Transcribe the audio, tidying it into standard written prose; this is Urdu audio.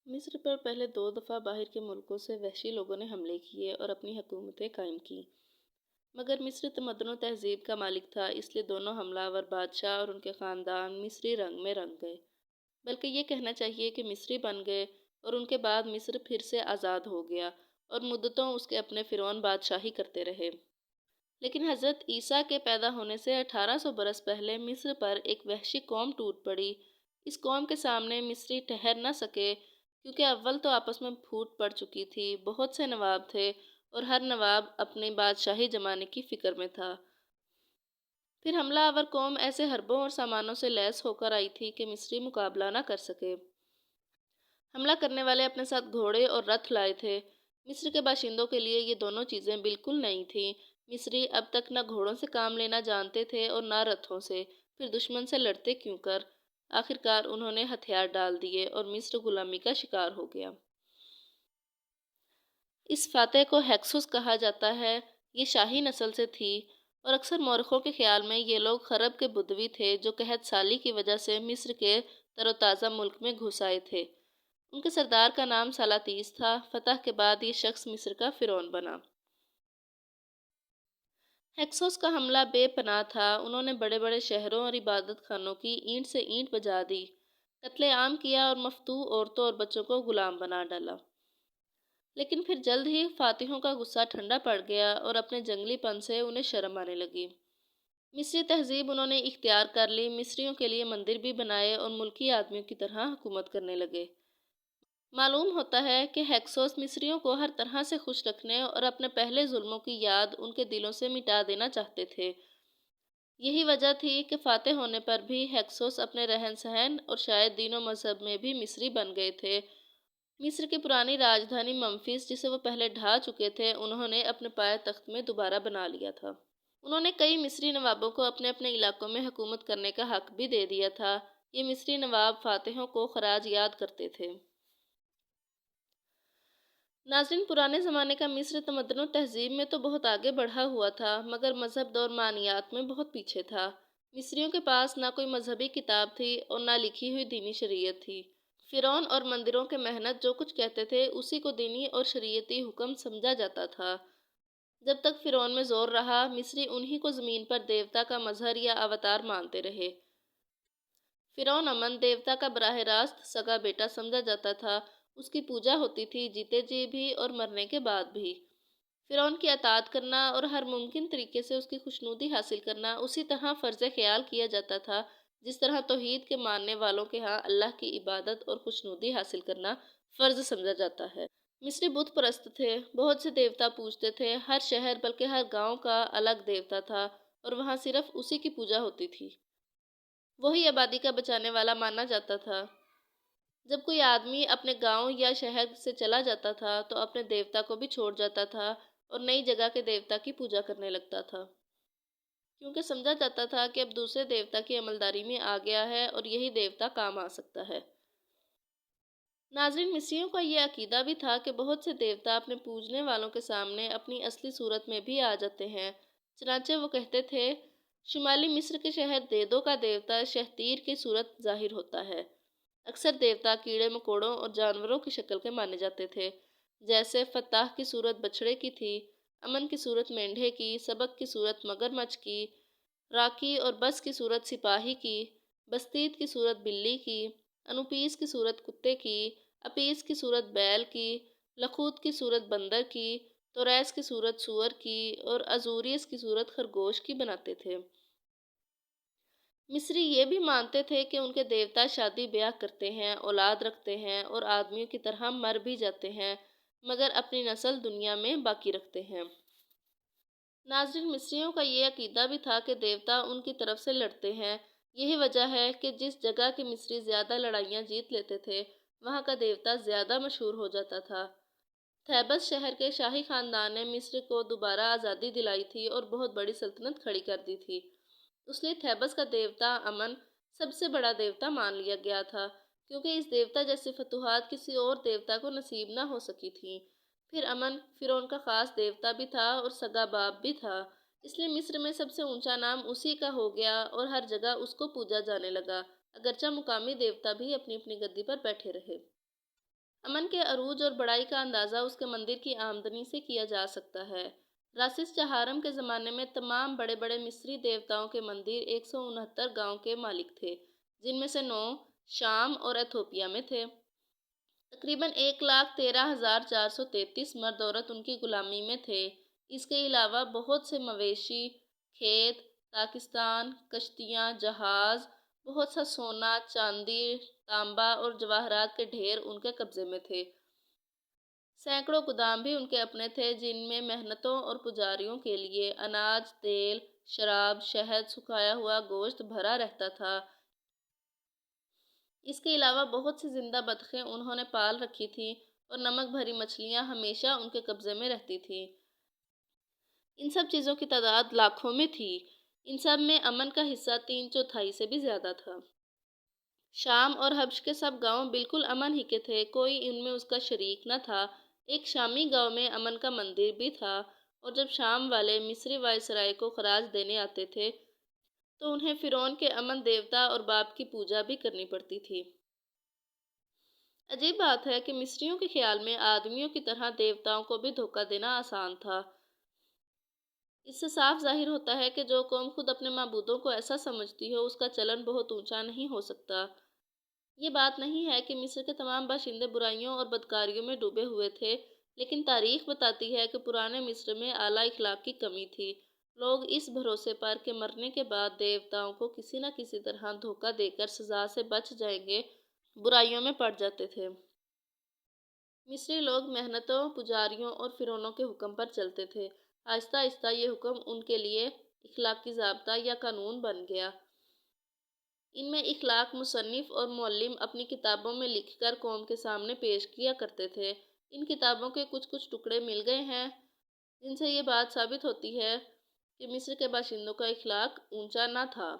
مصر پر پہلے 2 دفعہ باہر کے ملکوں سے وحشی لوگوں نے حملے کیے اور اپنی حکومتیں قائم کی، مگر مصر تمدن و تہذیب کا مالک تھا، اس لیے دونوں حملہ آور بادشاہ اور ان کے خاندان مصری رنگ میں رنگ گئے۔ بلکہ یہ کہنا چاہیے کہ مصری بن گئے اور ان کے بعد مصر پھر سے آزاد ہو گیا اور مدتوں اس کے اپنے فرعون بادشاہی کرتے رہے۔ لیکن حضرت عیسیٰ کے پیدا ہونے سے 1800 برس پہلے مصر پر ایک وحشی قوم ٹوٹ پڑی۔ اس قوم کے سامنے مصری ٹھہر نہ سکے، کیونکہ اول تو آپس میں پھوٹ پڑ چکی تھی، بہت سے نواب تھے اور ہر نواب اپنی بادشاہی جمانے کی فکر میں تھا۔ پھر حملہ آور قوم ایسے حربوں اور سامانوں سے لیس ہو کر آئی تھی کہ مصری مقابلہ نہ کر سکے۔ حملہ کرنے والے اپنے ساتھ گھوڑے اور رتھ لائے تھے۔ مصر کے باشندوں کے لیے یہ دونوں چیزیں بالکل نئی تھیں۔ مصری اب تک نہ گھوڑوں سے کام لینا جانتے تھے اور نہ رتھوں سے، پھر دشمن سے لڑتے کیوں کر؟ آخرکار انہوں نے ہتھیار ڈال دیے اور مصر غلامی کا شکار ہو گیا۔ اس فاتح کو ہیکسوس کہا جاتا ہے۔ یہ شاہی نسل سے تھی اور اکثر مورخوں کے خیال میں یہ لوگ خرب کے بدوی تھے جو قحط سالی کی وجہ سے مصر کے تر و تازہ ملک میں گھس آئے تھے۔ ان کے سردار کا نام سالاتیس تھا۔ فتح کے بعد یہ شخص مصر کا فرعون بنا۔ ہیکسوس کا حملہ بے پناہ تھا۔ انہوں نے بڑے بڑے شہروں اور عبادت خانوں کی اینٹ سے اینٹ بجا دی، قتل عام کیا اور مفتوح عورتوں اور بچوں کو غلام بنا ڈالا۔ لیکن پھر جلد ہی فاتحوں کا غصہ ٹھنڈا پڑ گیا اور اپنے جنگلی پن سے انہیں شرم آنے لگی۔ مصری تہذیب انہوں نے اختیار کر لی، مصریوں کے لیے مندر بھی بنائے اور ملکی آدمیوں کی طرح حکومت کرنے لگے۔ معلوم ہوتا ہے کہ ہیکسوس مصریوں کو ہر طرح سے خوش رکھنے اور اپنے پہلے ظلموں کی یاد ان کے دلوں سے مٹا دینا چاہتے تھے۔ یہی وجہ تھی کہ فاتح ہونے پر بھی ہیکسوس اپنے رہن سہن اور شاید دین و مذہب میں بھی مصری بن گئے تھے۔ مصر کی پرانی راجدھانی ممفیس، جسے وہ پہلے ڈھا چکے تھے، انہوں نے اپنے پائے تخت میں دوبارہ بنا لیا تھا۔ انہوں نے کئی مصری نوابوں کو اپنے اپنے علاقوں میں حکومت کرنے کا حق بھی دے دیا تھا۔ یہ مصری نواب فاتحوں کو خراج یاد کرتے تھے۔ ناظرین، پرانے زمانے کا مصر تمدن و تہذیب میں تو بہت آگے بڑھا ہوا تھا، مگر مذہب دور معنیات میں بہت پیچھے تھا۔ مصریوں کے پاس نہ کوئی مذہبی کتاب تھی اور نہ لکھی ہوئی دینی شریعت تھی۔ فرعون اور مندروں کے مہنت جو کچھ کہتے تھے اسی کو دینی اور شریعتی حکم سمجھا جاتا تھا۔ جب تک فرعون میں زور رہا، مصری انہی کو زمین پر دیوتا کا مظہر یا اوتار مانتے رہے۔ فرعون امن دیوتا کا براہ راست سگا بیٹا سمجھا جاتا تھا، اس کی پوجا ہوتی تھی جیتے جی بھی اور مرنے کے بعد بھی۔ فرعون کی اطاعت کرنا اور ہر ممکن طریقے سے اس کی خوشنودی حاصل کرنا اسی طرح فرض خیال کیا جاتا تھا جس طرح توحید کے ماننے والوں کے ہاں اللہ کی عبادت اور خوشنودی حاصل کرنا فرض سمجھا جاتا ہے۔ مصری بت پرست تھے، بہت سے دیوتا پوجتے تھے، ہر شہر بلکہ ہر گاؤں کا الگ دیوتا تھا اور وہاں صرف اسی کی پوجا ہوتی تھی۔ وہی آبادی کا بچانے والا مانا جاتا تھا۔ جب کوئی آدمی اپنے گاؤں یا شہر سے چلا جاتا تھا تو اپنے دیوتا کو بھی چھوڑ جاتا تھا اور نئی جگہ کے دیوتا کی پوجا کرنے لگتا تھا، کیونکہ سمجھا جاتا تھا کہ اب دوسرے دیوتا کی عملداری میں آ گیا ہے اور یہی دیوتا کام آ سکتا ہے۔ ناظرین، مصریوں کا یہ عقیدہ بھی تھا کہ بہت سے دیوتا اپنے پوجنے والوں کے سامنے اپنی اصلی صورت میں بھی آ جاتے ہیں۔ چنانچہ وہ کہتے تھے، شمالی مصر کے شہر دیدو کا دیوتا شہتیر کی صورت ظاہر ہوتا ہے۔ اکثر دیوتا کیڑے مکوڑوں اور جانوروں کی شکل کے مانے جاتے تھے، جیسے فتح کی صورت بچھڑے کی تھی، امن کی صورت مینڈھے کی، سبق کی صورت مگرمچھ کی، راکی اور بس کی صورت سپاہی کی، بستید کی صورت بلی کی، انوپیس کی صورت کتے کی، اپیس کی صورت بیل کی، لخوت کی صورت بندر کی، توریس کی صورت سور کی اور ازوریس کی صورت خرگوش کی بناتے تھے۔ مصری یہ بھی مانتے تھے کہ ان کے دیوتا شادی بیاہ کرتے ہیں، اولاد رکھتے ہیں اور آدمیوں کی طرح مر بھی جاتے ہیں، مگر اپنی نسل دنیا میں باقی رکھتے ہیں۔ ناظرین، مصریوں کا یہ عقیدہ بھی تھا کہ دیوتا ان کی طرف سے لڑتے ہیں۔ یہی وجہ ہے کہ جس جگہ کے مصری زیادہ لڑائیاں جیت لیتے تھے، وہاں کا دیوتا زیادہ مشہور ہو جاتا تھا۔ تھیبس شہر کے شاہی خاندان نے مصر کو دوبارہ آزادی دلائی تھی اور بہت بڑی سلطنت کھڑی کر دی تھی، اس لیے تھیبس کا دیوتا امن سب سے بڑا دیوتا مان لیا گیا تھا، کیونکہ اس دیوتا جیسی فتوحات کسی اور دیوتا کو نصیب نہ ہو سکی تھیں۔ پھر امن فرعون کا خاص دیوتا بھی تھا اور سگا باپ بھی تھا، اس لیے مصر میں سب سے اونچا نام اسی کا ہو گیا اور ہر جگہ اس کو پوجا جانے لگا، اگرچہ مقامی دیوتا بھی اپنی اپنی گدی پر بیٹھے رہے۔ امن کے عروج اور بڑائی کا اندازہ اس کے مندر کی آمدنی سے کیا جا سکتا ہے۔ راسس چہارم کے زمانے میں تمام بڑے بڑے مصری دیوتاؤں کے مندر 169 گاؤں کے مالک تھے، جن میں سے 9 شام اور ایتھوپیا میں تھے۔ تقریباً 1,13,433 مرد عورت ان کی غلامی میں تھے۔ اس کے علاوہ بہت سے مویشی، کھیت، پاکستان، کشتیاں، جہاز، بہت سا سونا، چاندی، تانبا اور جواہرات کے ڈھیر ان کے قبضے میں تھے۔ سینکڑوں گودام بھی ان کے اپنے تھے، جن میں محنتوں اور پجاریوں کے لیے اناج، تیل، شراب، شہد، سکھایا ہوا گوشت بھرا رہتا تھا۔ اس کے علاوہ بہت سی زندہ بطخیں انہوں نے پال رکھی تھیں اور نمک بھری مچھلیاں ہمیشہ ان کے قبضے میں رہتی تھیں۔ ان سب چیزوں کی تعداد لاکھوں میں تھی۔ ان سب میں امن کا حصہ 3/4 سے بھی زیادہ تھا۔ شام اور حبش کے سب گاؤں بالکل امن ہی کے تھے، کوئی ان میں اس کا شریک نہ تھا۔ ایک شامی گاؤں میں امن کا مندر بھی تھا، اور جب شام والے مصری وائسرائے کو خراج دینے آتے تھے تو انہیں فرعون کے امن دیوتا اور باپ کی پوجا بھی کرنی پڑتی تھی۔ عجیب بات ہے کہ مصریوں کے خیال میں آدمیوں کی طرح دیوتاؤں کو بھی دھوکہ دینا آسان تھا۔ اس سے صاف ظاہر ہوتا ہے کہ جو قوم خود اپنے معبودوں کو ایسا سمجھتی ہو، اس کا چلن بہت اونچا نہیں ہو سکتا۔ یہ بات نہیں ہے کہ مصر کے تمام باشندے برائیوں اور بدکاریوں میں ڈوبے ہوئے تھے، لیکن تاریخ بتاتی ہے کہ پرانے مصر میں اعلیٰ اخلاق کی کمی تھی۔ لوگ اس بھروسے پر کہ مرنے کے بعد دیوتاؤں کو کسی نہ کسی طرح دھوکہ دے کر سزا سے بچ جائیں گے، برائیوں میں پڑ جاتے تھے۔ مصری لوگ محنتوں، پجاریوں اور فرعونوں کے حکم پر چلتے تھے۔ آہستہ آہستہ یہ حکم ان کے لیے اخلاقی ضابطہ یا قانون بن گیا۔ ان میں اخلاق مصنف اور معلم اپنی کتابوں میں لکھ کر قوم کے سامنے پیش کیا کرتے تھے۔ ان کتابوں کے کچھ ٹکڑے مل گئے ہیں، جن سے یہ بات ثابت ہوتی ہے کہ مصر کے باشندوں کا اخلاق اونچا نہ تھا۔